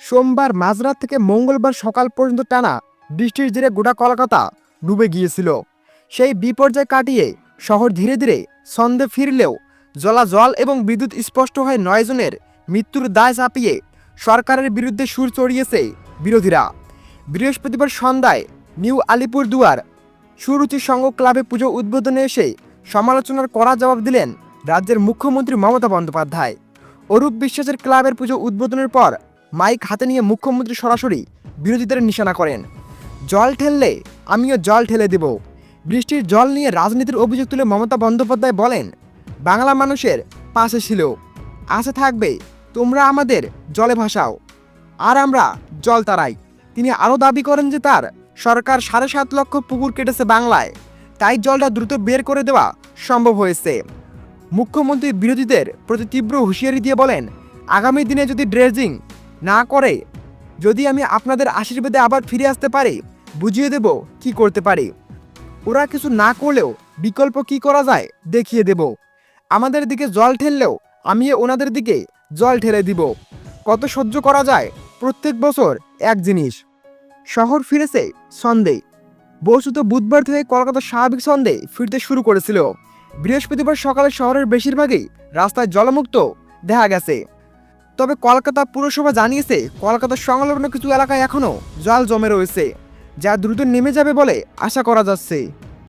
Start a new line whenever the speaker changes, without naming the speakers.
সোমবার মাঝরাত থেকে মঙ্গলবার সকাল পর্যন্ত টানা বৃষ্টির জেরে গোটা কলকাতা ডুবে গিয়েছিল। সেই বিপর্যয় কাটিয়ে শহর ধীরে ধীরে ছন্দে ফিরলেও জল এবং বিদ্যুৎ স্পষ্ট হয়ে 9 জনের মৃত্যুর দায় চাপিয়ে সরকারের বিরুদ্ধে সুর চড়িয়েছে বিরোধীরা। বৃহস্পতিবার সন্ধ্যায় নিউ আলিপুরদুয়ার সুরুচি সংঘ ক্লাবে পুজো উদ্বোধনে এসে সমালোচনার কড়া জবাব দিলেন রাজ্যের মুখ্যমন্ত্রী মমতা বন্দ্যোপাধ্যায়। অরূপ বিশ্বাসের ক্লাবের পুজো উদ্বোধনের পর মাইক হাতে নিয়ে মুখ্যমন্ত্রী সরাসরি বিরোধীদের নিশানা করেন। জল ঠেললে আমিও জল ঠেলে দেব। বৃষ্টির জল নিয়ে রাজনীতির অভিযোগ তুলে মমতা বন্দ্যোপাধ্যায় বলেন, বাংলা মানুষের পাশে ছিল, আশে থাকবে, তোমরা আমাদের জলে ভাসাও আর আমরা জল তাড়াই। তিনি আরও দাবি করেন যে তার সরকার 7.5 লক্ষ পুকুর কেটেছে বাংলায়, তাই জলটা দ্রুত বের করে দেওয়া সম্ভব হয়েছে। মুখ্যমন্ত্রী বিরোধীদের প্রতি তীব্র হুঁশিয়ারি দিয়ে বলেন, আগামী দিনে যদি ড্রেজিং না করে, যদি আমি আপনাদের আশীর্বাদে আবার ফিরে আসতে পারি, বুঝিয়ে দেব কি করতে পারি। ওরা কিছু না করলেও বিকল্প কি করা যায় দেখিয়ে দেব। আমাদের দিকে জল ঠেললেও আমি ওনাদের দিকে জল ঠেলে দিব। কত সহ্য করা যায়? প্রত্যেক বছর এক জিনিস। শহর ফিরেছে ছন্দে। বস্তুত বুধবার থেকে কলকাতা স্বাভাবিক ছন্দে ফিরতে শুরু করেছিল। বৃহস্পতিবার সকালে শহরের বেশিরভাগই রাস্তায় জলমুক্ত দেখা গেছে। তবে কলকাতা পুরসভা জানিয়েছে কলকাতার সংলগ্ন কিছু এলাকায় এখনও জল জমে রয়েছে, যা দ্রুত নেমে যাবে বলে আশা করা যাচ্ছে।